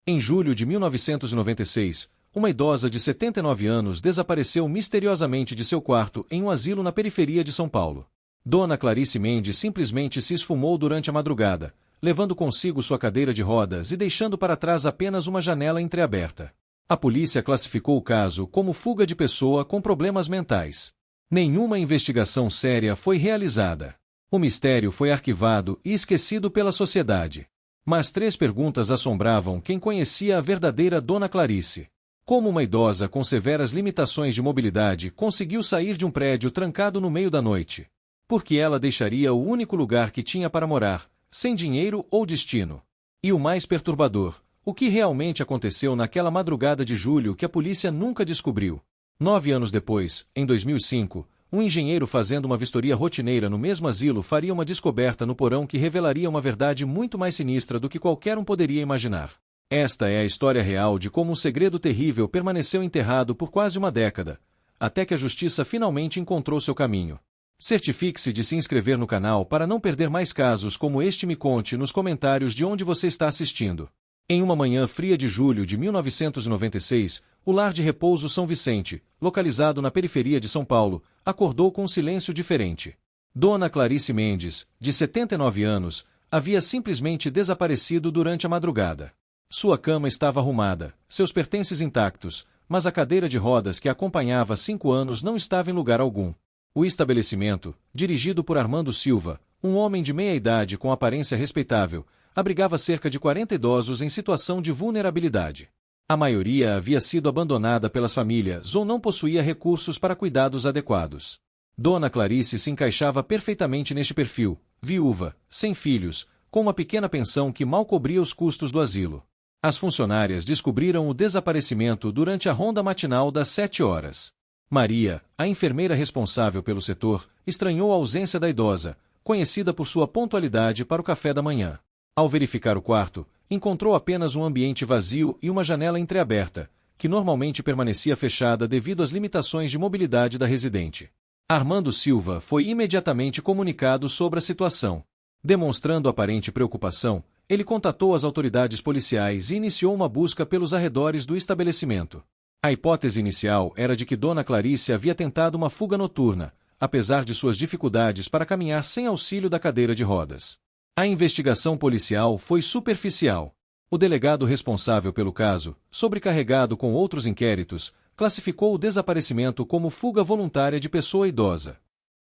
Em julho de 1996, uma idosa de 79 anos desapareceu misteriosamente de seu quarto em um asilo na periferia de São Paulo. Dona Clarice Mendes simplesmente se esfumou durante a madrugada, levando consigo sua cadeira de rodas e deixando para trás apenas uma janela entreaberta. A polícia classificou o caso como fuga de pessoa com problemas mentais. Nenhuma investigação séria foi realizada. O mistério foi arquivado e esquecido pela sociedade. Mas 3 perguntas assombravam quem conhecia a verdadeira Dona Clarice. Como uma idosa com severas limitações de mobilidade conseguiu sair de um prédio trancado no meio da noite? Por que ela deixaria o único lugar que tinha para morar, sem dinheiro ou destino? E o mais perturbador, o que realmente aconteceu naquela madrugada de julho que a polícia nunca descobriu? 9 anos depois, em 2005, um engenheiro fazendo uma vistoria rotineira no mesmo asilo faria uma descoberta no porão que revelaria uma verdade muito mais sinistra do que qualquer um poderia imaginar. Esta é a história real de como um segredo terrível permaneceu enterrado por quase uma década, até que a justiça finalmente encontrou seu caminho. Certifique-se de se inscrever no canal para não perder mais casos como este. Me conte nos comentários de onde você está assistindo. Em uma manhã fria de julho de 1996, o Lar de Repouso São Vicente, localizado na periferia de São Paulo, acordou com um silêncio diferente. Dona Clarice Mendes, de 79 anos, havia simplesmente desaparecido durante a madrugada. Sua cama estava arrumada, seus pertences intactos, mas a cadeira de rodas que a acompanhava há 5 anos não estava em lugar algum. O estabelecimento, dirigido por Armando Silva, um homem de meia-idade com aparência respeitável, abrigava cerca de 40 idosos em situação de vulnerabilidade. A maioria havia sido abandonada pelas famílias ou não possuía recursos para cuidados adequados. Dona Clarice se encaixava perfeitamente neste perfil, viúva, sem filhos, com uma pequena pensão que mal cobria os custos do asilo. As funcionárias descobriram o desaparecimento durante a ronda matinal das 7 horas. Maria, a enfermeira responsável pelo setor, estranhou a ausência da idosa, conhecida por sua pontualidade para o café da manhã. Ao verificar o quarto, encontrou apenas um ambiente vazio e uma janela entreaberta, que normalmente permanecia fechada devido às limitações de mobilidade da residente. Armando Silva foi imediatamente comunicado sobre a situação. Demonstrando aparente preocupação, ele contatou as autoridades policiais e iniciou uma busca pelos arredores do estabelecimento. A hipótese inicial era de que Dona Clarice havia tentado uma fuga noturna, apesar de suas dificuldades para caminhar sem auxílio da cadeira de rodas. A investigação policial foi superficial. O delegado responsável pelo caso, sobrecarregado com outros inquéritos, classificou o desaparecimento como fuga voluntária de pessoa idosa.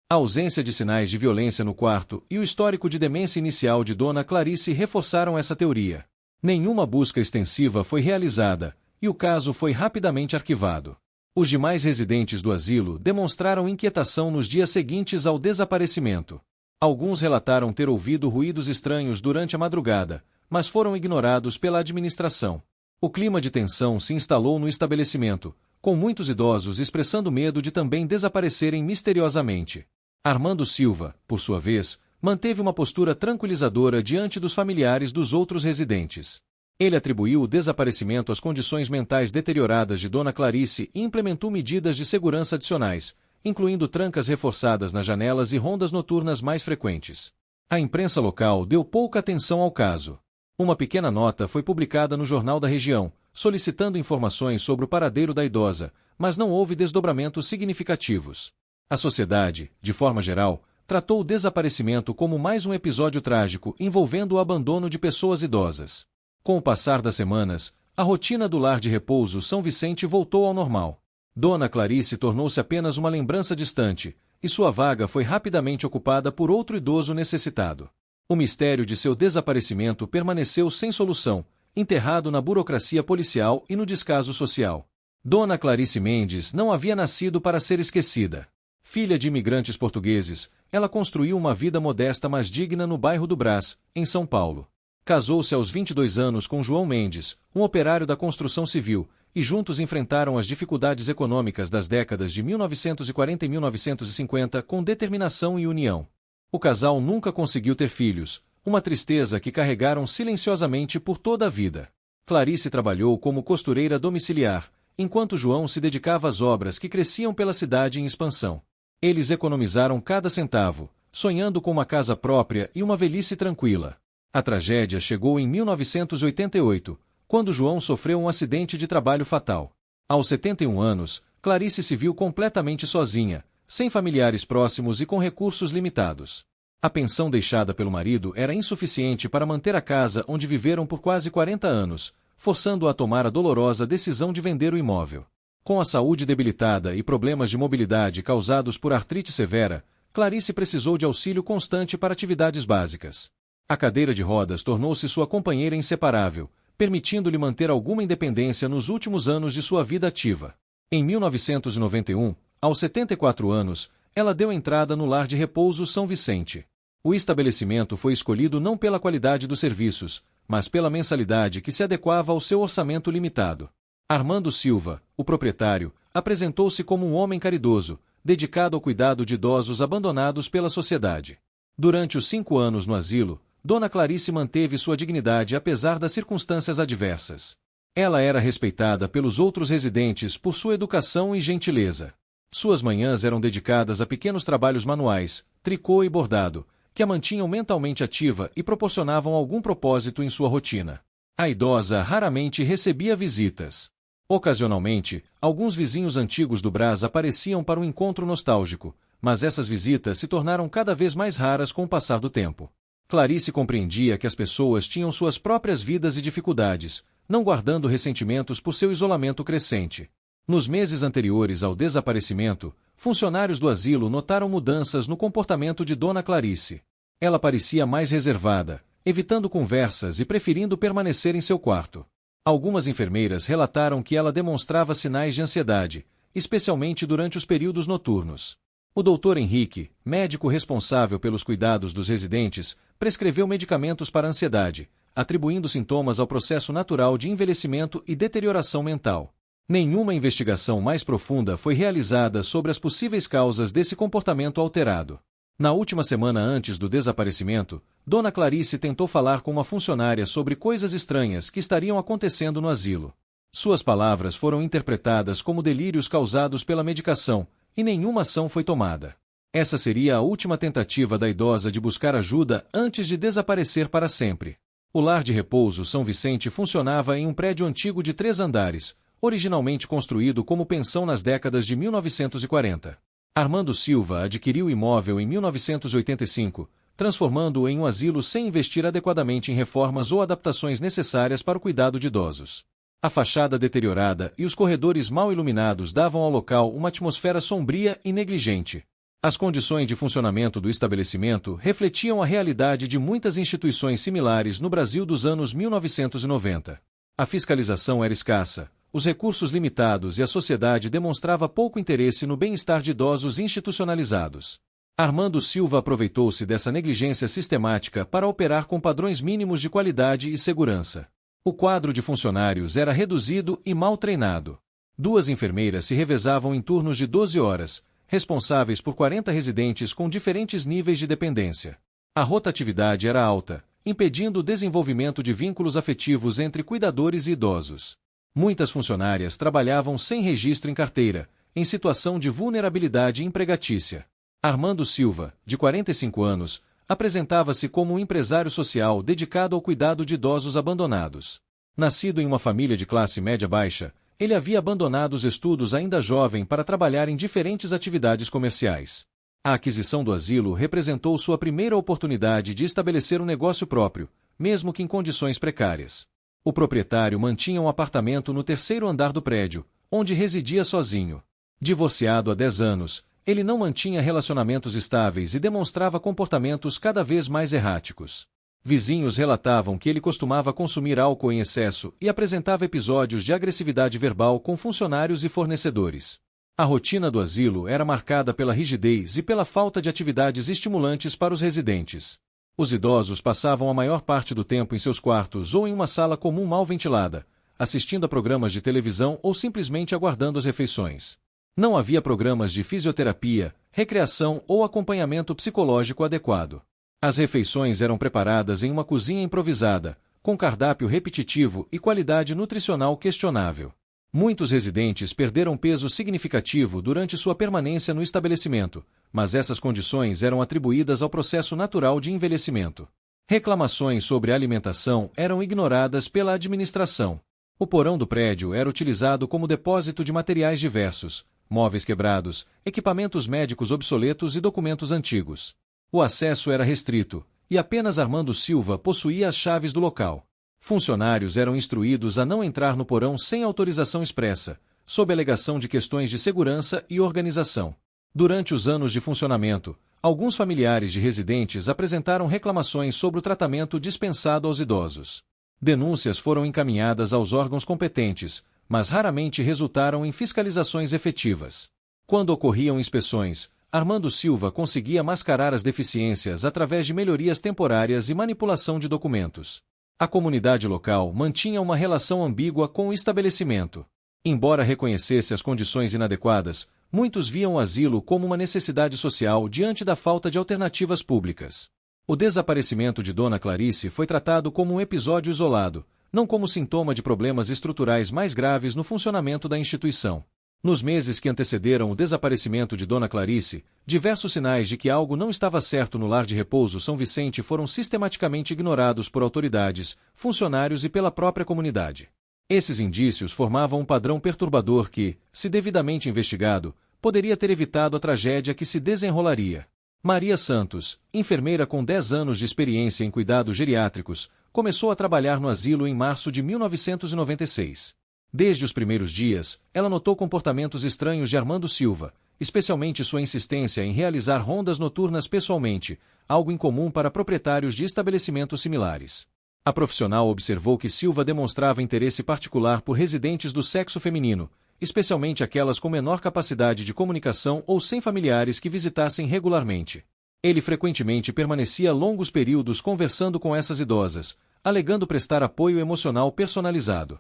A ausência de sinais de violência no quarto e o histórico de demência inicial de Dona Clarice reforçaram essa teoria. Nenhuma busca extensiva foi realizada, e o caso foi rapidamente arquivado. Os demais residentes do asilo demonstraram inquietação nos dias seguintes ao desaparecimento. Alguns relataram ter ouvido ruídos estranhos durante a madrugada, mas foram ignorados pela administração. O clima de tensão se instalou no estabelecimento, com muitos idosos expressando medo de também desaparecerem misteriosamente. Armando Silva, por sua vez, manteve uma postura tranquilizadora diante dos familiares dos outros residentes. Ele atribuiu o desaparecimento às condições mentais deterioradas de Dona Clarice e implementou medidas de segurança adicionais, incluindo trancas reforçadas nas janelas e rondas noturnas mais frequentes. A imprensa local deu pouca atenção ao caso. Uma pequena nota foi publicada no jornal da região, solicitando informações sobre o paradeiro da idosa, mas não houve desdobramentos significativos. A sociedade, de forma geral, tratou o desaparecimento como mais um episódio trágico envolvendo o abandono de pessoas idosas. Com o passar das semanas, a rotina do Lar de Repouso São Vicente voltou ao normal. Dona Clarice tornou-se apenas uma lembrança distante, e sua vaga foi rapidamente ocupada por outro idoso necessitado. O mistério de seu desaparecimento permaneceu sem solução, enterrado na burocracia policial e no descaso social. Dona Clarice Mendes não havia nascido para ser esquecida. Filha de imigrantes portugueses, ela construiu uma vida modesta mas digna no bairro do Brás, em São Paulo. Casou-se aos 22 anos com João Mendes, um operário da construção civil, e juntos enfrentaram as dificuldades econômicas das décadas de 1940 e 1950 com determinação e união. O casal nunca conseguiu ter filhos, uma tristeza que carregaram silenciosamente por toda a vida. Clarice trabalhou como costureira domiciliar, enquanto João se dedicava às obras que cresciam pela cidade em expansão. Eles economizaram cada centavo, sonhando com uma casa própria e uma velhice tranquila. A tragédia chegou em 1988, quando João sofreu um acidente de trabalho fatal. Aos 71 anos, Clarice se viu completamente sozinha, sem familiares próximos e com recursos limitados. A pensão deixada pelo marido era insuficiente para manter a casa onde viveram por quase 40 anos, forçando-a a tomar a dolorosa decisão de vender o imóvel. Com a saúde debilitada e problemas de mobilidade causados por artrite severa, Clarice precisou de auxílio constante para atividades básicas. A cadeira de rodas tornou-se sua companheira inseparável, permitindo-lhe manter alguma independência nos últimos anos de sua vida ativa. Em 1991, aos 74 anos, ela deu entrada no Lar de Repouso São Vicente. O estabelecimento foi escolhido não pela qualidade dos serviços, mas pela mensalidade que se adequava ao seu orçamento limitado. Armando Silva, o proprietário, apresentou-se como um homem caridoso, dedicado ao cuidado de idosos abandonados pela sociedade. Durante os 5 anos no asilo, Dona Clarice manteve sua dignidade apesar das circunstâncias adversas. Ela era respeitada pelos outros residentes por sua educação e gentileza. Suas manhãs eram dedicadas a pequenos trabalhos manuais, tricô e bordado, que a mantinham mentalmente ativa e proporcionavam algum propósito em sua rotina. A idosa raramente recebia visitas. Ocasionalmente, alguns vizinhos antigos do Brás apareciam para um encontro nostálgico, mas essas visitas se tornaram cada vez mais raras com o passar do tempo. Clarice compreendia que as pessoas tinham suas próprias vidas e dificuldades, não guardando ressentimentos por seu isolamento crescente. Nos meses anteriores ao desaparecimento, funcionários do asilo notaram mudanças no comportamento de Dona Clarice. Ela parecia mais reservada, evitando conversas e preferindo permanecer em seu quarto. Algumas enfermeiras relataram que ela demonstrava sinais de ansiedade, especialmente durante os períodos noturnos. O Dr. Henrique, médico responsável pelos cuidados dos residentes, prescreveu medicamentos para a ansiedade, atribuindo sintomas ao processo natural de envelhecimento e deterioração mental. Nenhuma investigação mais profunda foi realizada sobre as possíveis causas desse comportamento alterado. Na última semana antes do desaparecimento, Dona Clarice tentou falar com uma funcionária sobre coisas estranhas que estariam acontecendo no asilo. Suas palavras foram interpretadas como delírios causados pela medicação, e nenhuma ação foi tomada. Essa seria a última tentativa da idosa de buscar ajuda antes de desaparecer para sempre. O Lar de Repouso São Vicente funcionava em um prédio antigo de 3 andares, originalmente construído como pensão nas décadas de 1940. Armando Silva adquiriu o imóvel em 1985, transformando-o em um asilo sem investir adequadamente em reformas ou adaptações necessárias para o cuidado de idosos. A fachada deteriorada e os corredores mal iluminados davam ao local uma atmosfera sombria e negligente. As condições de funcionamento do estabelecimento refletiam a realidade de muitas instituições similares no Brasil dos anos 1990. A fiscalização era escassa, os recursos limitados e a sociedade demonstrava pouco interesse no bem-estar de idosos institucionalizados. Armando Silva aproveitou-se dessa negligência sistemática para operar com padrões mínimos de qualidade e segurança. O quadro de funcionários era reduzido e mal treinado. 2 enfermeiras se revezavam em turnos de 12 horas, responsáveis por 40 residentes com diferentes níveis de dependência. A rotatividade era alta, impedindo o desenvolvimento de vínculos afetivos entre cuidadores e idosos. Muitas funcionárias trabalhavam sem registro em carteira, em situação de vulnerabilidade empregatícia. Armando Silva, de 45 anos, apresentava-se como um empresário social dedicado ao cuidado de idosos abandonados. Nascido em uma família de classe média-baixa, ele havia abandonado os estudos ainda jovem para trabalhar em diferentes atividades comerciais. A aquisição do asilo representou sua primeira oportunidade de estabelecer um negócio próprio, mesmo que em condições precárias. O proprietário mantinha um apartamento no 3º andar do prédio, onde residia sozinho. Divorciado há 10 anos, ele não mantinha relacionamentos estáveis e demonstrava comportamentos cada vez mais erráticos. Vizinhos relatavam que ele costumava consumir álcool em excesso e apresentava episódios de agressividade verbal com funcionários e fornecedores. A rotina do asilo era marcada pela rigidez e pela falta de atividades estimulantes para os residentes. Os idosos passavam a maior parte do tempo em seus quartos ou em uma sala comum mal ventilada, assistindo a programas de televisão ou simplesmente aguardando as refeições. Não havia programas de fisioterapia, recreação ou acompanhamento psicológico adequado. As refeições eram preparadas em uma cozinha improvisada, com cardápio repetitivo e qualidade nutricional questionável. Muitos residentes perderam peso significativo durante sua permanência no estabelecimento, mas essas condições eram atribuídas ao processo natural de envelhecimento. Reclamações sobre alimentação eram ignoradas pela administração. O porão do prédio era utilizado como depósito de materiais diversos, móveis quebrados, equipamentos médicos obsoletos e documentos antigos. O acesso era restrito, e apenas Armando Silva possuía as chaves do local. Funcionários eram instruídos a não entrar no porão sem autorização expressa, sob alegação de questões de segurança e organização. Durante os anos de funcionamento, alguns familiares de residentes apresentaram reclamações sobre o tratamento dispensado aos idosos. Denúncias foram encaminhadas aos órgãos competentes, mas raramente resultaram em fiscalizações efetivas. Quando ocorriam inspeções, Armando Silva conseguia mascarar as deficiências através de melhorias temporárias e manipulação de documentos. A comunidade local mantinha uma relação ambígua com o estabelecimento. Embora reconhecesse as condições inadequadas, muitos viam o asilo como uma necessidade social diante da falta de alternativas públicas. O desaparecimento de Dona Clarice foi tratado como um episódio isolado, não como sintoma de problemas estruturais mais graves no funcionamento da instituição. Nos meses que antecederam o desaparecimento de Dona Clarice, diversos sinais de que algo não estava certo no lar de repouso São Vicente foram sistematicamente ignorados por autoridades, funcionários e pela própria comunidade. Esses indícios formavam um padrão perturbador que, se devidamente investigado, poderia ter evitado a tragédia que se desenrolaria. Maria Santos, enfermeira com 10 anos de experiência em cuidados geriátricos, começou a trabalhar no asilo em março de 1996. Desde os primeiros dias, ela notou comportamentos estranhos de Armando Silva, especialmente sua insistência em realizar rondas noturnas pessoalmente, algo incomum para proprietários de estabelecimentos similares. A profissional observou que Silva demonstrava interesse particular por residentes do sexo feminino, especialmente aquelas com menor capacidade de comunicação ou sem familiares que visitassem regularmente. Ele frequentemente permanecia longos períodos conversando com essas idosas, alegando prestar apoio emocional personalizado.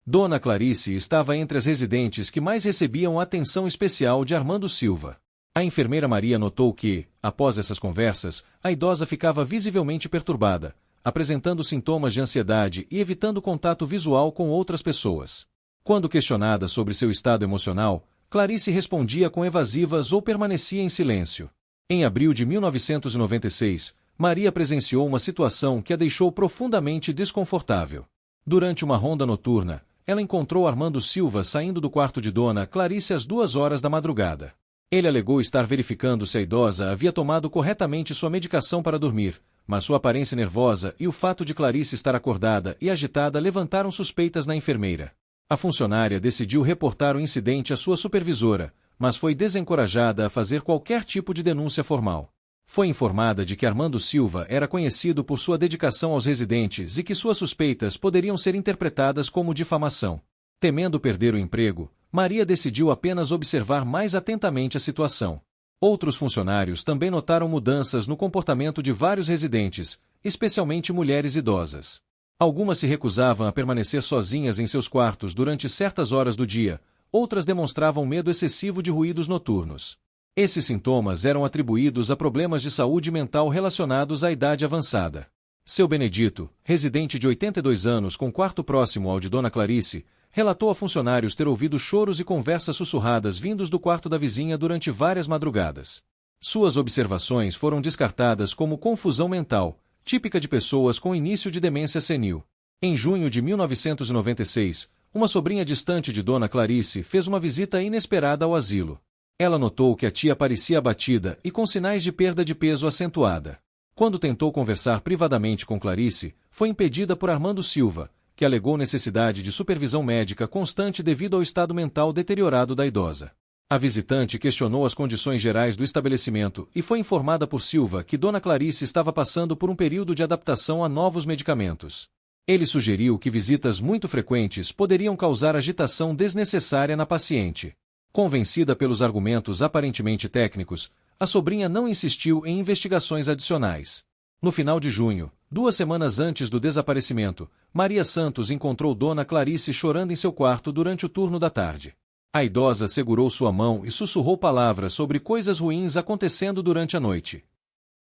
Dona Clarice estava entre as residentes que mais recebiam atenção especial de Armando Silva. A enfermeira Maria notou que, após essas conversas, a idosa ficava visivelmente perturbada, apresentando sintomas de ansiedade e evitando contato visual com outras pessoas. Quando questionada sobre seu estado emocional, Clarice respondia com evasivas ou permanecia em silêncio. Em abril de 1996, Maria presenciou uma situação que a deixou profundamente desconfortável. Durante uma ronda noturna, ela encontrou Armando Silva saindo do quarto de Dona Clarice às 2 horas da madrugada. Ele alegou estar verificando se a idosa havia tomado corretamente sua medicação para dormir, mas sua aparência nervosa e o fato de Clarice estar acordada e agitada levantaram suspeitas na enfermeira. A funcionária decidiu reportar o incidente à sua supervisora, mas foi desencorajada a fazer qualquer tipo de denúncia formal. Foi informada de que Armando Silva era conhecido por sua dedicação aos residentes e que suas suspeitas poderiam ser interpretadas como difamação. Temendo perder o emprego, Maria decidiu apenas observar mais atentamente a situação. Outros funcionários também notaram mudanças no comportamento de vários residentes, especialmente mulheres idosas. Algumas se recusavam a permanecer sozinhas em seus quartos durante certas horas do dia, outras demonstravam medo excessivo de ruídos noturnos. Esses sintomas eram atribuídos a problemas de saúde mental relacionados à idade avançada. Seu Benedito, residente de 82 anos com quarto próximo ao de Dona Clarice, relatou a funcionários ter ouvido choros e conversas sussurradas vindos do quarto da vizinha durante várias madrugadas. Suas observações foram descartadas como confusão mental, típica de pessoas com início de demência senil. Em junho de 1996, uma sobrinha distante de Dona Clarice fez uma visita inesperada ao asilo. Ela notou que a tia parecia abatida e com sinais de perda de peso acentuada. Quando tentou conversar privadamente com Clarice, foi impedida por Armando Silva, que alegou necessidade de supervisão médica constante devido ao estado mental deteriorado da idosa. A visitante questionou as condições gerais do estabelecimento e foi informada por Silva que Dona Clarice estava passando por um período de adaptação a novos medicamentos. Ele sugeriu que visitas muito frequentes poderiam causar agitação desnecessária na paciente. Convencida pelos argumentos aparentemente técnicos, a sobrinha não insistiu em investigações adicionais. No final de junho, 2 semanas antes do desaparecimento, Maria Santos encontrou Dona Clarice chorando em seu quarto durante o turno da tarde. A idosa segurou sua mão e sussurrou palavras sobre coisas ruins acontecendo durante a noite.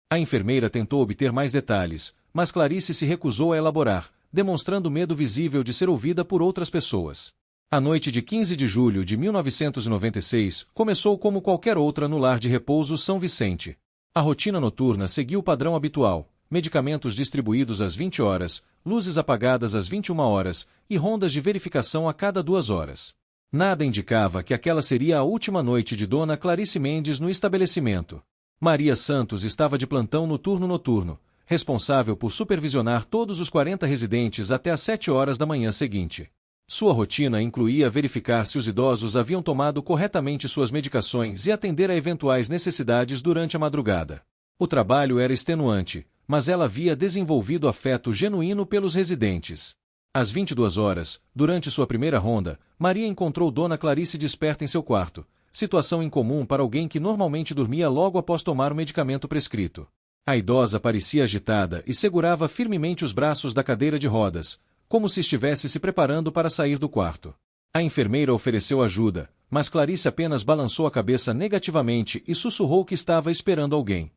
A enfermeira tentou obter mais detalhes, mas Clarice se recusou a elaborar, demonstrando medo visível de ser ouvida por outras pessoas. A noite de 15 de julho de 1996 começou como qualquer outra no lar de repouso São Vicente. A rotina noturna seguiu o padrão habitual, medicamentos distribuídos às 20 horas, luzes apagadas às 21 horas e rondas de verificação a cada 2 horas. Nada indicava que aquela seria a última noite de Dona Clarice Mendes no estabelecimento. Maria Santos estava de plantão no turno noturno, responsável por supervisionar todos os 40 residentes até às 7 horas da manhã seguinte. Sua rotina incluía verificar se os idosos haviam tomado corretamente suas medicações e atender a eventuais necessidades durante a madrugada. O trabalho era extenuante, mas ela havia desenvolvido afeto genuíno pelos residentes. Às 22 horas, durante sua primeira ronda, Maria encontrou Dona Clarice desperta em seu quarto, situação incomum para alguém que normalmente dormia logo após tomar o medicamento prescrito. A idosa parecia agitada e segurava firmemente os braços da cadeira de rodas, como se estivesse se preparando para sair do quarto. A enfermeira ofereceu ajuda, mas Clarice apenas balançou a cabeça negativamente e sussurrou que estava esperando alguém.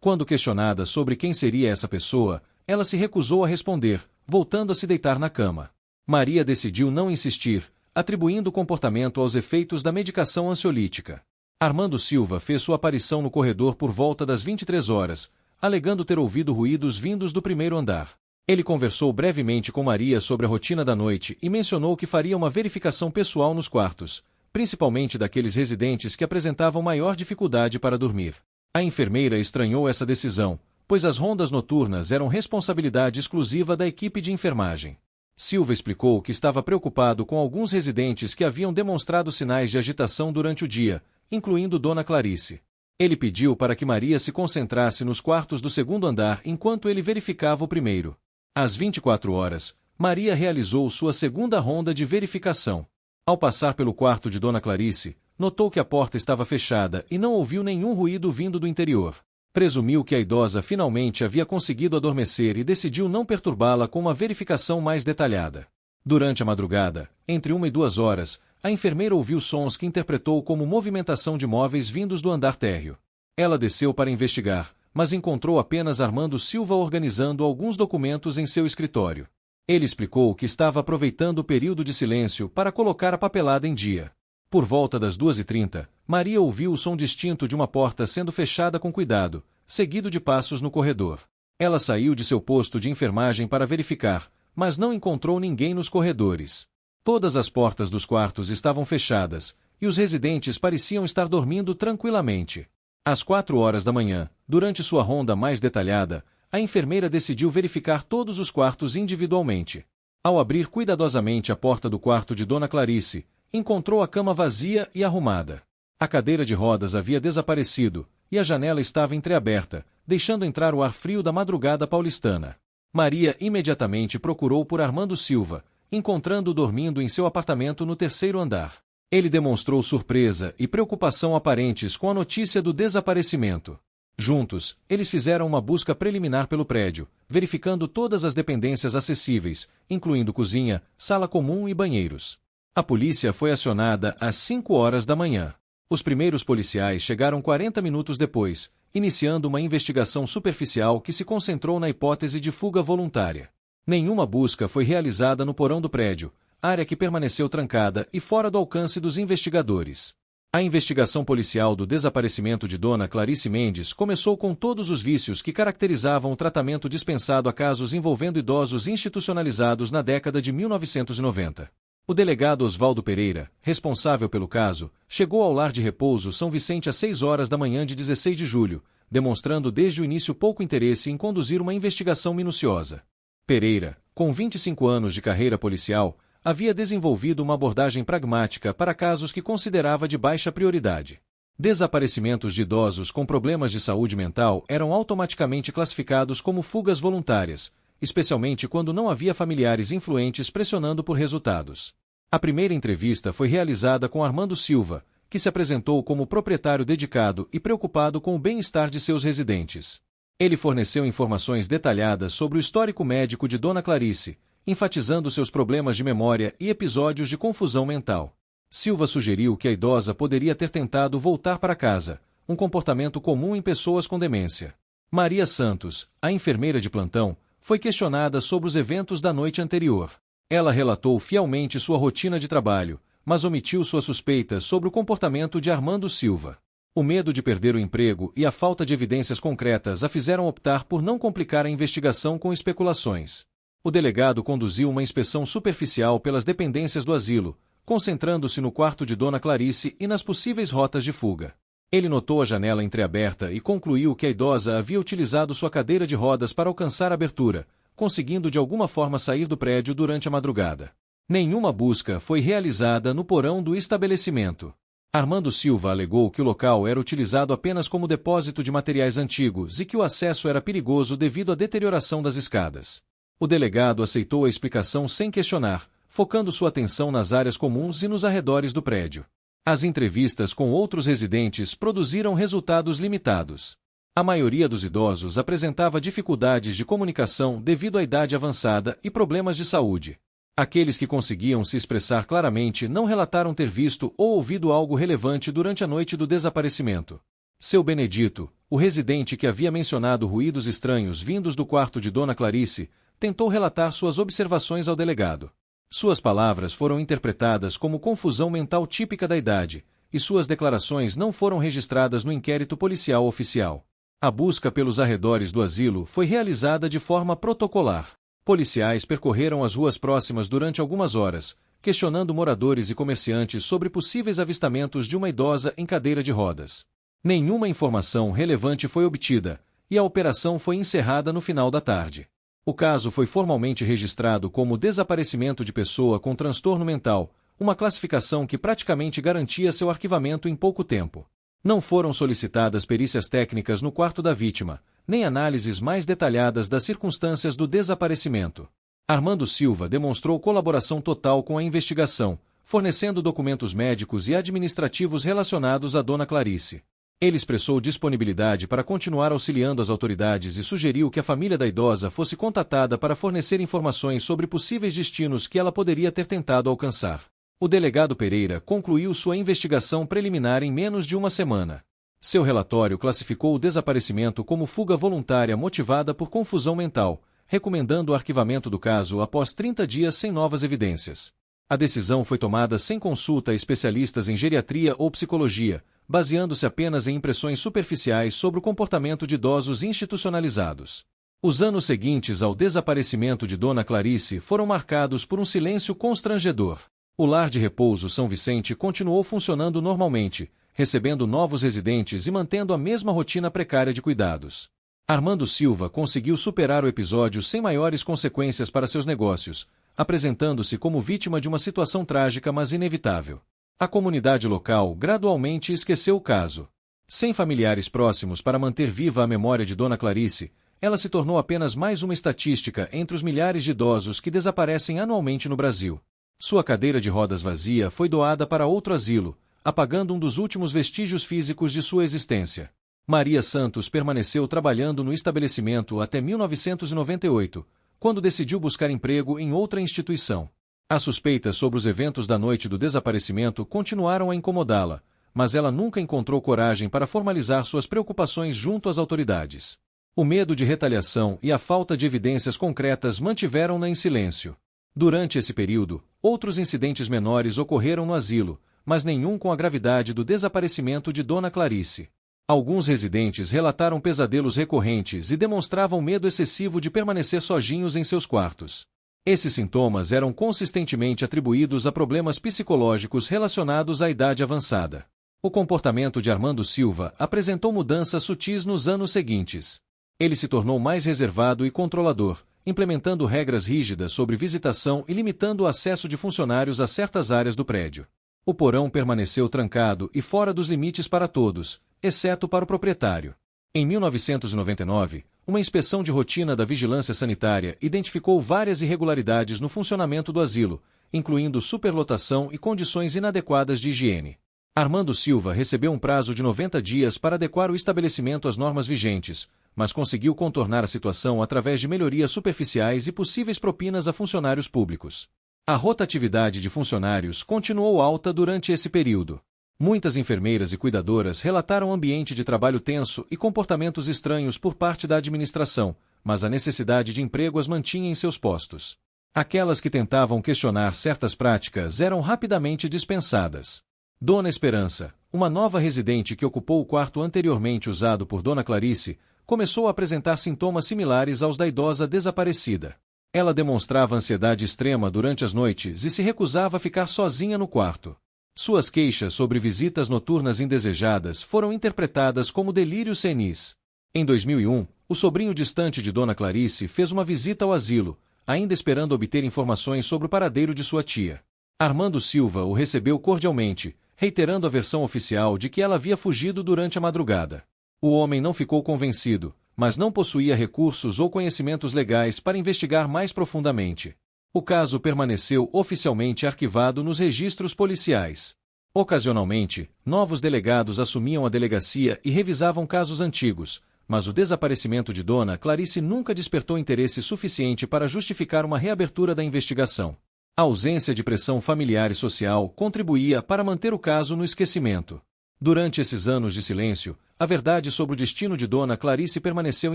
Quando questionada sobre quem seria essa pessoa, ela se recusou a responder, voltando a se deitar na cama. Maria decidiu não insistir, atribuindo o comportamento aos efeitos da medicação ansiolítica. Armando Silva fez sua aparição no corredor por volta das 23 horas, alegando ter ouvido ruídos vindos do primeiro andar. Ele conversou brevemente com Maria sobre a rotina da noite e mencionou que faria uma verificação pessoal nos quartos, principalmente daqueles residentes que apresentavam maior dificuldade para dormir. A enfermeira estranhou essa decisão, pois as rondas noturnas eram responsabilidade exclusiva da equipe de enfermagem. Silva explicou que estava preocupado com alguns residentes que haviam demonstrado sinais de agitação durante o dia, incluindo Dona Clarice. Ele pediu para que Maria se concentrasse nos quartos do segundo andar enquanto ele verificava o primeiro. Às 24 horas, Maria realizou sua segunda ronda de verificação. Ao passar pelo quarto de Dona Clarice, notou que a porta estava fechada e não ouviu nenhum ruído vindo do interior. Presumiu que a idosa finalmente havia conseguido adormecer e decidiu não perturbá-la com uma verificação mais detalhada. Durante a madrugada, entre 1 e 2 horas, a enfermeira ouviu sons que interpretou como movimentação de móveis vindos do andar térreo. Ela desceu para investigar, mas encontrou apenas Armando Silva organizando alguns documentos em seu escritório. Ele explicou que estava aproveitando o período de silêncio para colocar a papelada em dia. Por volta das 2h30, Maria ouviu o som distinto de uma porta sendo fechada com cuidado, seguido de passos no corredor. Ela saiu de seu posto de enfermagem para verificar, mas não encontrou ninguém nos corredores. Todas as portas dos quartos estavam fechadas, e os residentes pareciam estar dormindo tranquilamente. Às 4 horas da manhã, durante sua ronda mais detalhada, a enfermeira decidiu verificar todos os quartos individualmente. Ao abrir cuidadosamente a porta do quarto de Dona Clarice, encontrou a cama vazia e arrumada. A cadeira de rodas havia desaparecido, e a janela estava entreaberta, deixando entrar o ar frio da madrugada paulistana. Maria imediatamente procurou por Armando Silva, encontrando-o dormindo em seu apartamento no 3º andar. Ele demonstrou surpresa e preocupação aparentes com a notícia do desaparecimento. Juntos, eles fizeram uma busca preliminar pelo prédio, verificando todas as dependências acessíveis, incluindo cozinha, sala comum e banheiros. A polícia foi acionada às 5 horas da manhã. Os primeiros policiais chegaram 40 minutos depois, iniciando uma investigação superficial que se concentrou na hipótese de fuga voluntária. Nenhuma busca foi realizada no porão do prédio, área que permaneceu trancada e fora do alcance dos investigadores. A investigação policial do desaparecimento de Dona Clarice Mendes começou com todos os vícios que caracterizavam o tratamento dispensado a casos envolvendo idosos institucionalizados na década de 1990. O delegado Oswaldo Pereira, responsável pelo caso, chegou ao lar de repouso São Vicente às 6 horas da manhã de 16 de julho, demonstrando desde o início pouco interesse em conduzir uma investigação minuciosa. Pereira, com 25 anos de carreira policial, havia desenvolvido uma abordagem pragmática para casos que considerava de baixa prioridade. Desaparecimentos de idosos com problemas de saúde mental eram automaticamente classificados como fugas voluntárias, especialmente quando não havia familiares influentes pressionando por resultados. A primeira entrevista foi realizada com Armando Silva, que se apresentou como proprietário dedicado e preocupado com o bem-estar de seus residentes. Ele forneceu informações detalhadas sobre o histórico médico de Dona Clarice, enfatizando seus problemas de memória e episódios de confusão mental. Silva sugeriu que a idosa poderia ter tentado voltar para casa, um comportamento comum em pessoas com demência. Maria Santos, a enfermeira de plantão, foi questionada sobre os eventos da noite anterior. Ela relatou fielmente sua rotina de trabalho, mas omitiu suas suspeitas sobre o comportamento de Armando Silva. O medo de perder o emprego e a falta de evidências concretas a fizeram optar por não complicar a investigação com especulações. O delegado conduziu uma inspeção superficial pelas dependências do asilo, concentrando-se no quarto de Dona Clarice e nas possíveis rotas de fuga. Ele notou a janela entreaberta e concluiu que a idosa havia utilizado sua cadeira de rodas para alcançar a abertura, conseguindo de alguma forma sair do prédio durante a madrugada. Nenhuma busca foi realizada no porão do estabelecimento. Armando Silva alegou que o local era utilizado apenas como depósito de materiais antigos e que o acesso era perigoso devido à deterioração das escadas. O delegado aceitou a explicação sem questionar, focando sua atenção nas áreas comuns e nos arredores do prédio. As entrevistas com outros residentes produziram resultados limitados. A maioria dos idosos apresentava dificuldades de comunicação devido à idade avançada e problemas de saúde. Aqueles que conseguiam se expressar claramente não relataram ter visto ou ouvido algo relevante durante a noite do desaparecimento. Seu Benedito, o residente que havia mencionado ruídos estranhos vindos do quarto de Dona Clarice, tentou relatar suas observações ao delegado. Suas palavras foram interpretadas como confusão mental típica da idade, e suas declarações não foram registradas no inquérito policial oficial. A busca pelos arredores do asilo foi realizada de forma protocolar. Policiais percorreram as ruas próximas durante algumas horas, questionando moradores e comerciantes sobre possíveis avistamentos de uma idosa em cadeira de rodas. Nenhuma informação relevante foi obtida, e a operação foi encerrada no final da tarde. O caso foi formalmente registrado como desaparecimento de pessoa com transtorno mental, uma classificação que praticamente garantia seu arquivamento em pouco tempo. Não foram solicitadas perícias técnicas no quarto da vítima, nem análises mais detalhadas das circunstâncias do desaparecimento. Armando Silva demonstrou colaboração total com a investigação, fornecendo documentos médicos e administrativos relacionados a Dona Clarice. Ele expressou disponibilidade para continuar auxiliando as autoridades e sugeriu que a família da idosa fosse contatada para fornecer informações sobre possíveis destinos que ela poderia ter tentado alcançar. O delegado Pereira concluiu sua investigação preliminar em menos de uma semana. Seu relatório classificou o desaparecimento como fuga voluntária motivada por confusão mental, recomendando o arquivamento do caso após 30 dias sem novas evidências. A decisão foi tomada sem consulta a especialistas em geriatria ou psicologia, baseando-se apenas em impressões superficiais sobre o comportamento de idosos institucionalizados. Os anos seguintes ao desaparecimento de Dona Clarice foram marcados por um silêncio constrangedor. O lar de repouso São Vicente continuou funcionando normalmente, recebendo novos residentes e mantendo a mesma rotina precária de cuidados. Armando Silva conseguiu superar o episódio sem maiores consequências para seus negócios, apresentando-se como vítima de uma situação trágica mas inevitável. A comunidade local gradualmente esqueceu o caso. Sem familiares próximos para manter viva a memória de Dona Clarice, ela se tornou apenas mais uma estatística entre os milhares de idosos que desaparecem anualmente no Brasil. Sua cadeira de rodas vazia foi doada para outro asilo, apagando um dos últimos vestígios físicos de sua existência. Maria Santos permaneceu trabalhando no estabelecimento até 1998, quando decidiu buscar emprego em outra instituição. As suspeitas sobre os eventos da noite do desaparecimento continuaram a incomodá-la, mas ela nunca encontrou coragem para formalizar suas preocupações junto às autoridades. O medo de retaliação e a falta de evidências concretas mantiveram-na em silêncio. Durante esse período, outros incidentes menores ocorreram no asilo, mas nenhum com a gravidade do desaparecimento de Dona Clarice. Alguns residentes relataram pesadelos recorrentes e demonstravam medo excessivo de permanecer sozinhos em seus quartos. Esses sintomas eram consistentemente atribuídos a problemas psicológicos relacionados à idade avançada. O comportamento de Armando Silva apresentou mudanças sutis nos anos seguintes. Ele se tornou mais reservado e controlador, implementando regras rígidas sobre visitação e limitando o acesso de funcionários a certas áreas do prédio. O porão permaneceu trancado e fora dos limites para todos, exceto para o proprietário. Em 1999, uma inspeção de rotina da Vigilância Sanitária identificou várias irregularidades no funcionamento do asilo, incluindo superlotação e condições inadequadas de higiene. Armando Silva recebeu um prazo de 90 dias para adequar o estabelecimento às normas vigentes, mas conseguiu contornar a situação através de melhorias superficiais e possíveis propinas a funcionários públicos. A rotatividade de funcionários continuou alta durante esse período. Muitas enfermeiras e cuidadoras relataram ambiente de trabalho tenso e comportamentos estranhos por parte da administração, mas a necessidade de emprego as mantinha em seus postos. Aquelas que tentavam questionar certas práticas eram rapidamente dispensadas. Dona Esperança, uma nova residente que ocupou o quarto anteriormente usado por Dona Clarice, começou a apresentar sintomas similares aos da idosa desaparecida. Ela demonstrava ansiedade extrema durante as noites e se recusava a ficar sozinha no quarto. Suas queixas sobre visitas noturnas indesejadas foram interpretadas como delírios senis. Em 2001, o sobrinho distante de Dona Clarice fez uma visita ao asilo, ainda esperando obter informações sobre o paradeiro de sua tia. Armando Silva o recebeu cordialmente, reiterando a versão oficial de que ela havia fugido durante a madrugada. O homem não ficou convencido, mas não possuía recursos ou conhecimentos legais para investigar mais profundamente. O caso permaneceu oficialmente arquivado nos registros policiais. Ocasionalmente, novos delegados assumiam a delegacia e revisavam casos antigos, mas o desaparecimento de Dona Clarice nunca despertou interesse suficiente para justificar uma reabertura da investigação. A ausência de pressão familiar e social contribuía para manter o caso no esquecimento. Durante esses anos de silêncio, a verdade sobre o destino de Dona Clarice permaneceu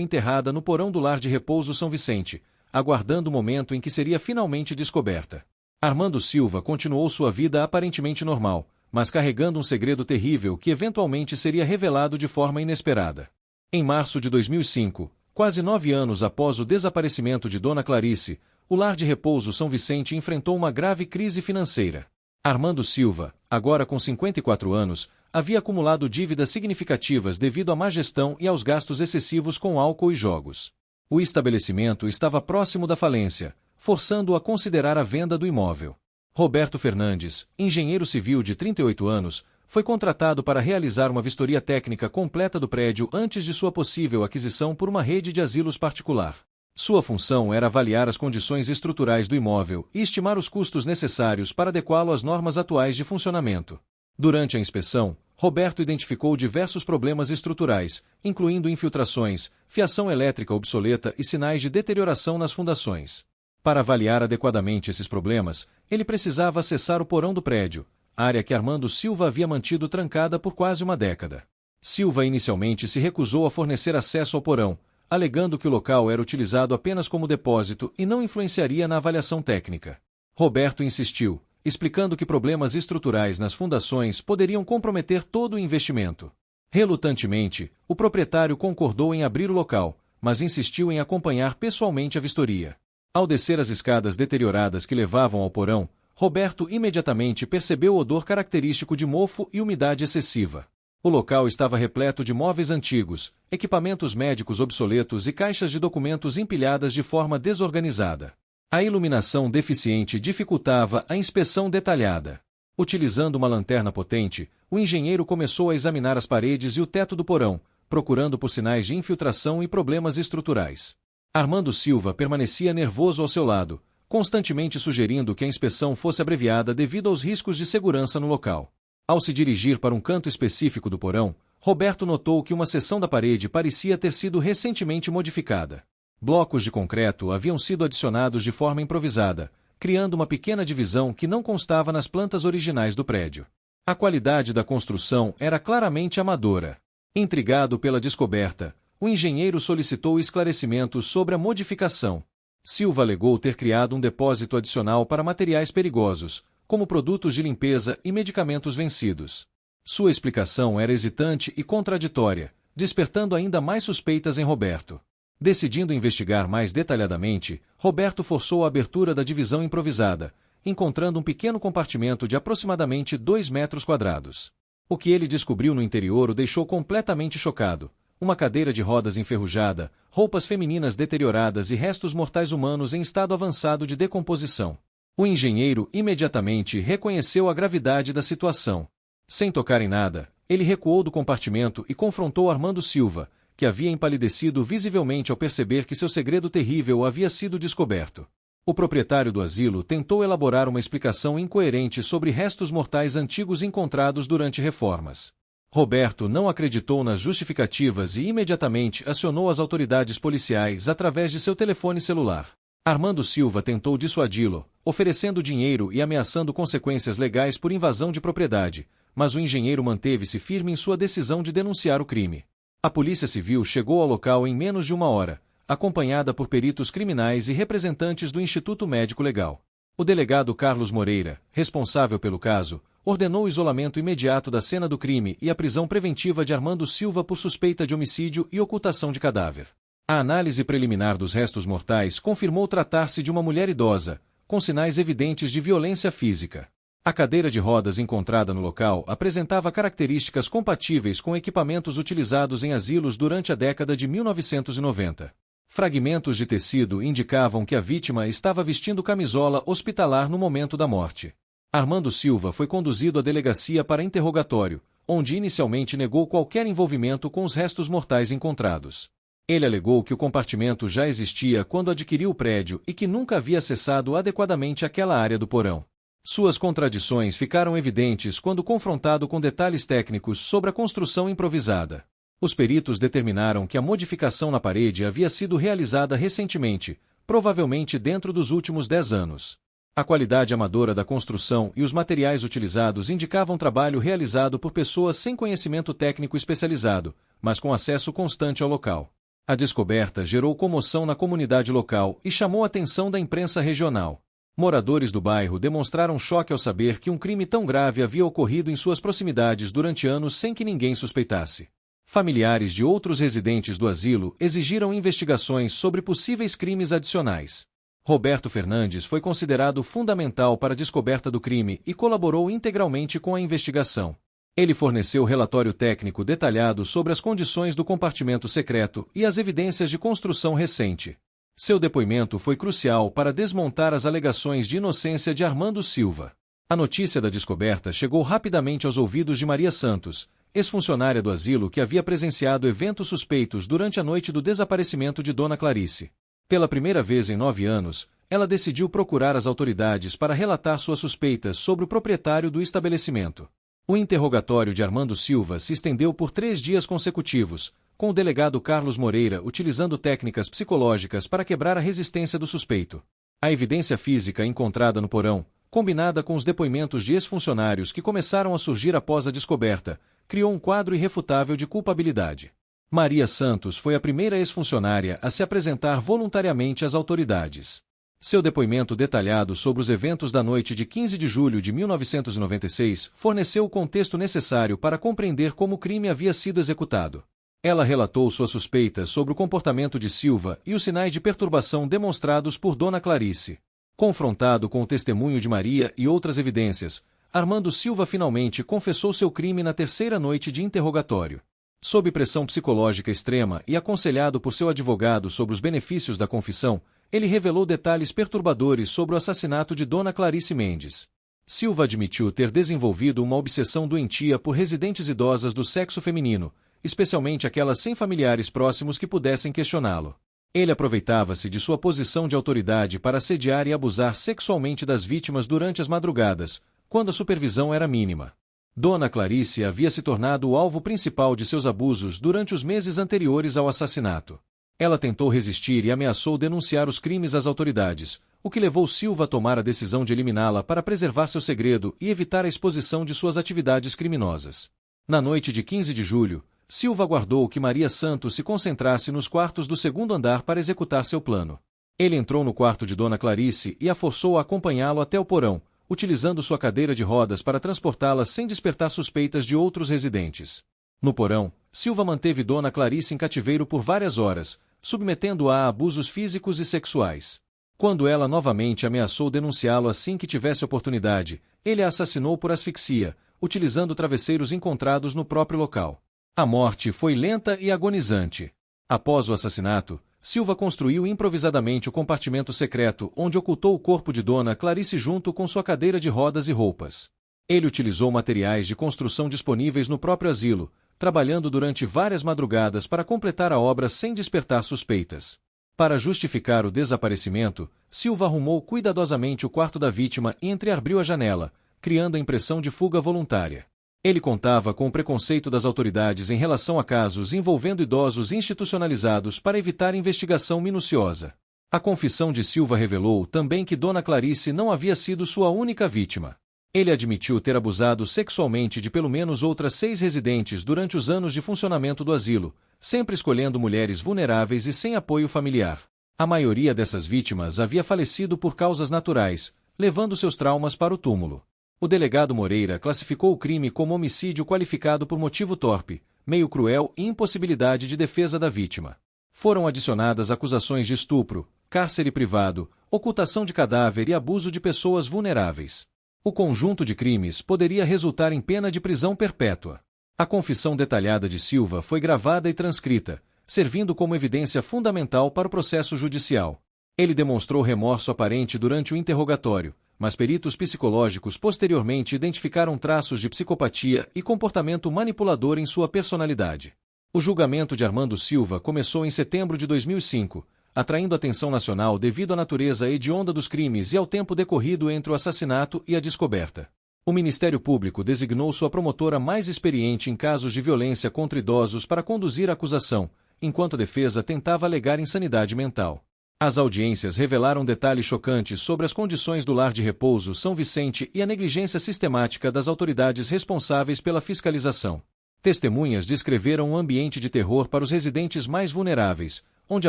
enterrada no porão do lar de repouso São Vicente, aguardando o momento em que seria finalmente descoberta. Armando Silva continuou sua vida aparentemente normal, mas carregando um segredo terrível que eventualmente seria revelado de forma inesperada. Em março de 2005, quase 9 anos após o desaparecimento de Dona Clarice, o lar de repouso São Vicente enfrentou uma grave crise financeira. Armando Silva, agora com 54 anos, havia acumulado dívidas significativas devido à má gestão e aos gastos excessivos com álcool e jogos. O estabelecimento estava próximo da falência, forçando-o a considerar a venda do imóvel. Roberto Fernandes, engenheiro civil de 38 anos, foi contratado para realizar uma vistoria técnica completa do prédio antes de sua possível aquisição por uma rede de asilos particular. Sua função era avaliar as condições estruturais do imóvel e estimar os custos necessários para adequá-lo às normas atuais de funcionamento. Durante a inspeção, Roberto identificou diversos problemas estruturais, incluindo infiltrações, fiação elétrica obsoleta e sinais de deterioração nas fundações. Para avaliar adequadamente esses problemas, ele precisava acessar o porão do prédio, área que Armando Silva havia mantido trancada por quase uma década. Silva inicialmente se recusou a fornecer acesso ao porão, alegando que o local era utilizado apenas como depósito e não influenciaria na avaliação técnica. Roberto insistiu, explicando que problemas estruturais nas fundações poderiam comprometer todo o investimento. Relutantemente, o proprietário concordou em abrir o local, mas insistiu em acompanhar pessoalmente a vistoria. Ao descer as escadas deterioradas que levavam ao porão, Roberto imediatamente percebeu o odor característico de mofo e umidade excessiva. O local estava repleto de móveis antigos, equipamentos médicos obsoletos e caixas de documentos empilhadas de forma desorganizada. A iluminação deficiente dificultava a inspeção detalhada. Utilizando uma lanterna potente, o engenheiro começou a examinar as paredes e o teto do porão, procurando por sinais de infiltração e problemas estruturais. Armando Silva permanecia nervoso ao seu lado, constantemente sugerindo que a inspeção fosse abreviada devido aos riscos de segurança no local. Ao se dirigir para um canto específico do porão, Roberto notou que uma seção da parede parecia ter sido recentemente modificada. Blocos de concreto haviam sido adicionados de forma improvisada, criando uma pequena divisão que não constava nas plantas originais do prédio. A qualidade da construção era claramente amadora. Intrigado pela descoberta, o engenheiro solicitou esclarecimentos sobre a modificação. Silva alegou ter criado um depósito adicional para materiais perigosos, como produtos de limpeza e medicamentos vencidos. Sua explicação era hesitante e contraditória, despertando ainda mais suspeitas em Roberto. Decidindo investigar mais detalhadamente, Roberto forçou a abertura da divisão improvisada, encontrando um pequeno compartimento de aproximadamente 2 metros quadrados. O que ele descobriu no interior o deixou completamente chocado. Uma cadeira de rodas enferrujada, roupas femininas deterioradas e restos mortais humanos em estado avançado de decomposição. O engenheiro imediatamente reconheceu a gravidade da situação. Sem tocar em nada, ele recuou do compartimento e confrontou Armando Silva, que havia empalidecido visivelmente ao perceber que seu segredo terrível havia sido descoberto. O proprietário do asilo tentou elaborar uma explicação incoerente sobre restos mortais antigos encontrados durante reformas. Roberto não acreditou nas justificativas e imediatamente acionou as autoridades policiais através de seu telefone celular. Armando Silva tentou dissuadi-lo, oferecendo dinheiro e ameaçando consequências legais por invasão de propriedade, mas o engenheiro manteve-se firme em sua decisão de denunciar o crime. A Polícia Civil chegou ao local em menos de 1 hora, acompanhada por peritos criminais e representantes do Instituto Médico Legal. O delegado Carlos Moreira, responsável pelo caso, ordenou o isolamento imediato da cena do crime e a prisão preventiva de Armando Silva por suspeita de homicídio e ocultação de cadáver. A análise preliminar dos restos mortais confirmou tratar-se de uma mulher idosa, com sinais evidentes de violência física. A cadeira de rodas encontrada no local apresentava características compatíveis com equipamentos utilizados em asilos durante a década de 1990. Fragmentos de tecido indicavam que a vítima estava vestindo camisola hospitalar no momento da morte. Armando Silva foi conduzido à delegacia para interrogatório, onde inicialmente negou qualquer envolvimento com os restos mortais encontrados. Ele alegou que o compartimento já existia quando adquiriu o prédio e que nunca havia acessado adequadamente aquela área do porão. Suas contradições ficaram evidentes quando confrontado com detalhes técnicos sobre a construção improvisada. Os peritos determinaram que a modificação na parede havia sido realizada recentemente, provavelmente dentro dos últimos 10 anos. A qualidade amadora da construção e os materiais utilizados indicavam trabalho realizado por pessoas sem conhecimento técnico especializado, mas com acesso constante ao local. A descoberta gerou comoção na comunidade local e chamou a atenção da imprensa regional. Moradores do bairro demonstraram choque ao saber que um crime tão grave havia ocorrido em suas proximidades durante anos sem que ninguém suspeitasse. Familiares de outros residentes do asilo exigiram investigações sobre possíveis crimes adicionais. Roberto Fernandes foi considerado fundamental para a descoberta do crime e colaborou integralmente com a investigação. Ele forneceu relatório técnico detalhado sobre as condições do compartimento secreto e as evidências de construção recente. Seu depoimento foi crucial para desmontar as alegações de inocência de Armando Silva. A notícia da descoberta chegou rapidamente aos ouvidos de Maria Santos, ex-funcionária do asilo que havia presenciado eventos suspeitos durante a noite do desaparecimento de Dona Clarice. Pela primeira vez em 9 anos, ela decidiu procurar as autoridades para relatar suas suspeitas sobre o proprietário do estabelecimento. O interrogatório de Armando Silva se estendeu por 3 dias consecutivos, com o delegado Carlos Moreira utilizando técnicas psicológicas para quebrar a resistência do suspeito. A evidência física encontrada no porão, combinada com os depoimentos de ex-funcionários que começaram a surgir após a descoberta, criou um quadro irrefutável de culpabilidade. Maria Santos foi a primeira ex-funcionária a se apresentar voluntariamente às autoridades. Seu depoimento detalhado sobre os eventos da noite de 15 de julho de 1996 forneceu o contexto necessário para compreender como o crime havia sido executado. Ela relatou suas suspeitas sobre o comportamento de Silva e os sinais de perturbação demonstrados por Dona Clarice. Confrontado com o testemunho de Maria e outras evidências, Armando Silva finalmente confessou seu crime na 3ª noite de interrogatório. Sob pressão psicológica extrema e aconselhado por seu advogado sobre os benefícios da confissão, ele revelou detalhes perturbadores sobre o assassinato de Dona Clarice Mendes. Silva admitiu ter desenvolvido uma obsessão doentia por residentes idosas do sexo feminino, especialmente aquelas sem familiares próximos que pudessem questioná-lo. Ele aproveitava-se de sua posição de autoridade para assediar e abusar sexualmente das vítimas durante as madrugadas, quando a supervisão era mínima. Dona Clarice havia se tornado o alvo principal de seus abusos durante os meses anteriores ao assassinato. Ela tentou resistir e ameaçou denunciar os crimes às autoridades, o que levou Silva a tomar a decisão de eliminá-la para preservar seu segredo e evitar a exposição de suas atividades criminosas. Na noite de 15 de julho, Silva aguardou que Maria Santos se concentrasse nos quartos do 2º andar para executar seu plano. Ele entrou no quarto de Dona Clarice e a forçou a acompanhá-lo até o porão, utilizando sua cadeira de rodas para transportá-la sem despertar suspeitas de outros residentes. No porão, Silva manteve Dona Clarice em cativeiro por várias horas, submetendo-a a abusos físicos e sexuais. Quando ela novamente ameaçou denunciá-lo assim que tivesse oportunidade, ele a assassinou por asfixia, utilizando travesseiros encontrados no próprio local. A morte foi lenta e agonizante. Após o assassinato, Silva construiu improvisadamente o compartimento secreto onde ocultou o corpo de Dona Clarice junto com sua cadeira de rodas e roupas. Ele utilizou materiais de construção disponíveis no próprio asilo, trabalhando durante várias madrugadas para completar a obra sem despertar suspeitas. Para justificar o desaparecimento, Silva arrumou cuidadosamente o quarto da vítima e entreabriu a janela, criando a impressão de fuga voluntária. Ele contava com o preconceito das autoridades em relação a casos envolvendo idosos institucionalizados para evitar investigação minuciosa. A confissão de Silva revelou também que Dona Clarice não havia sido sua única vítima. Ele admitiu ter abusado sexualmente de pelo menos outras 6 residentes durante os anos de funcionamento do asilo, sempre escolhendo mulheres vulneráveis e sem apoio familiar. A maioria dessas vítimas havia falecido por causas naturais, levando seus traumas para o túmulo. O delegado Moreira classificou o crime como homicídio qualificado por motivo torpe, meio cruel e impossibilidade de defesa da vítima. Foram adicionadas acusações de estupro, cárcere privado, ocultação de cadáver e abuso de pessoas vulneráveis. O conjunto de crimes poderia resultar em pena de prisão perpétua. A confissão detalhada de Silva foi gravada e transcrita, servindo como evidência fundamental para o processo judicial. Ele demonstrou remorso aparente durante o interrogatório, mas peritos psicológicos posteriormente identificaram traços de psicopatia e comportamento manipulador em sua personalidade. O julgamento de Armando Silva começou em setembro de 2005, atraindo atenção nacional devido à natureza hedionda dos crimes e ao tempo decorrido entre o assassinato e a descoberta. O Ministério Público designou sua promotora mais experiente em casos de violência contra idosos para conduzir a acusação, enquanto a defesa tentava alegar insanidade mental. As audiências revelaram detalhes chocantes sobre as condições do lar de repouso São Vicente e a negligência sistemática das autoridades responsáveis pela fiscalização. Testemunhas descreveram um ambiente de terror para os residentes mais vulneráveis, onde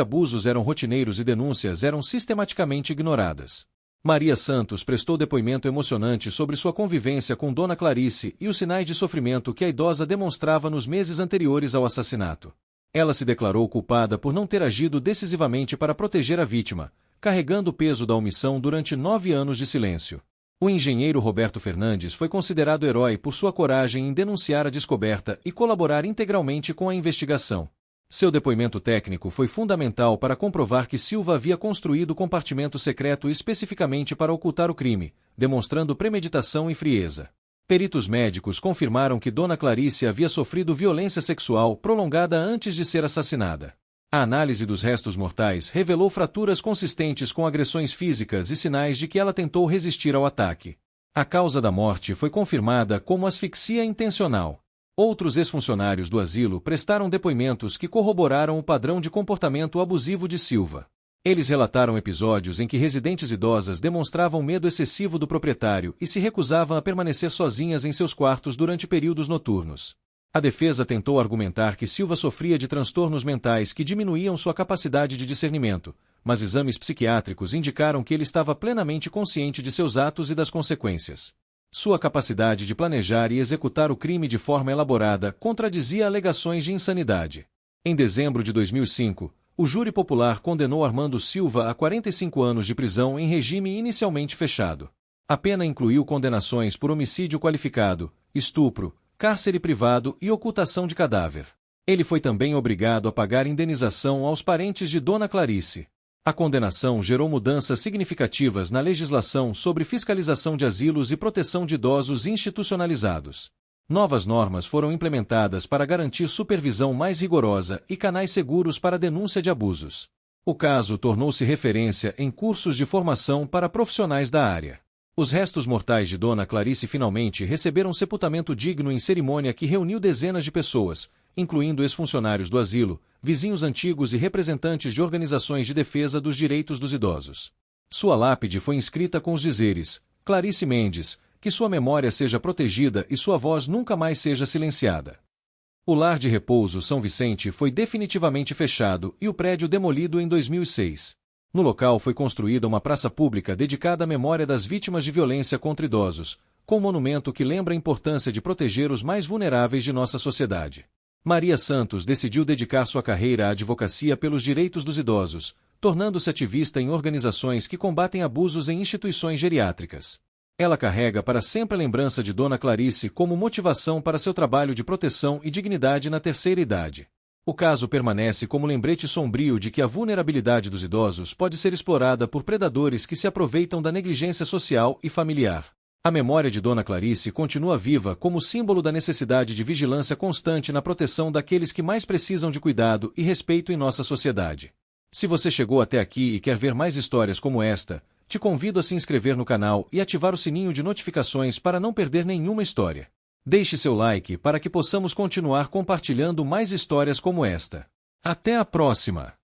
abusos eram rotineiros e denúncias eram sistematicamente ignoradas. Maria Santos prestou depoimento emocionante sobre sua convivência com Dona Clarice e os sinais de sofrimento que a idosa demonstrava nos meses anteriores ao assassinato. Ela se declarou culpada por não ter agido decisivamente para proteger a vítima, carregando o peso da omissão durante 9 anos de silêncio. O engenheiro Roberto Fernandes foi considerado herói por sua coragem em denunciar a descoberta e colaborar integralmente com a investigação. Seu depoimento técnico foi fundamental para comprovar que Silva havia construído o compartimento secreto especificamente para ocultar o crime, demonstrando premeditação e frieza. Peritos médicos confirmaram que Dona Clarice havia sofrido violência sexual prolongada antes de ser assassinada. A análise dos restos mortais revelou fraturas consistentes com agressões físicas e sinais de que ela tentou resistir ao ataque. A causa da morte foi confirmada como asfixia intencional. Outros ex-funcionários do asilo prestaram depoimentos que corroboraram o padrão de comportamento abusivo de Silva. Eles relataram episódios em que residentes idosas demonstravam medo excessivo do proprietário e se recusavam a permanecer sozinhas em seus quartos durante períodos noturnos. A defesa tentou argumentar que Silva sofria de transtornos mentais que diminuíam sua capacidade de discernimento, mas exames psiquiátricos indicaram que ele estava plenamente consciente de seus atos e das consequências. Sua capacidade de planejar e executar o crime de forma elaborada contradizia alegações de insanidade. Em dezembro de 2005, o júri popular condenou Armando Silva a 45 anos de prisão em regime inicialmente fechado. A pena incluiu condenações por homicídio qualificado, estupro, cárcere privado e ocultação de cadáver. Ele foi também obrigado a pagar indenização aos parentes de Dona Clarice. A condenação gerou mudanças significativas na legislação sobre fiscalização de asilos e proteção de idosos institucionalizados. Novas normas foram implementadas para garantir supervisão mais rigorosa e canais seguros para a denúncia de abusos. O caso tornou-se referência em cursos de formação para profissionais da área. Os restos mortais de Dona Clarice finalmente receberam sepultamento digno em cerimônia que reuniu dezenas de pessoas, incluindo ex-funcionários do asilo, vizinhos antigos e representantes de organizações de defesa dos direitos dos idosos. Sua lápide foi inscrita com os dizeres: Clarice Mendes, que sua memória seja protegida e sua voz nunca mais seja silenciada. O lar de repouso São Vicente foi definitivamente fechado e o prédio demolido em 2006. No local foi construída uma praça pública dedicada à memória das vítimas de violência contra idosos, com um monumento que lembra a importância de proteger os mais vulneráveis de nossa sociedade. Maria Santos decidiu dedicar sua carreira à advocacia pelos direitos dos idosos, tornando-se ativista em organizações que combatem abusos em instituições geriátricas. Ela carrega para sempre a lembrança de Dona Clarice como motivação para seu trabalho de proteção e dignidade na terceira idade. O caso permanece como lembrete sombrio de que a vulnerabilidade dos idosos pode ser explorada por predadores que se aproveitam da negligência social e familiar. A memória de Dona Clarice continua viva como símbolo da necessidade de vigilância constante na proteção daqueles que mais precisam de cuidado e respeito em nossa sociedade. Se você chegou até aqui e quer ver mais histórias como esta, te convido a se inscrever no canal e ativar o sininho de notificações para não perder nenhuma história. Deixe seu like para que possamos continuar compartilhando mais histórias como esta. Até a próxima!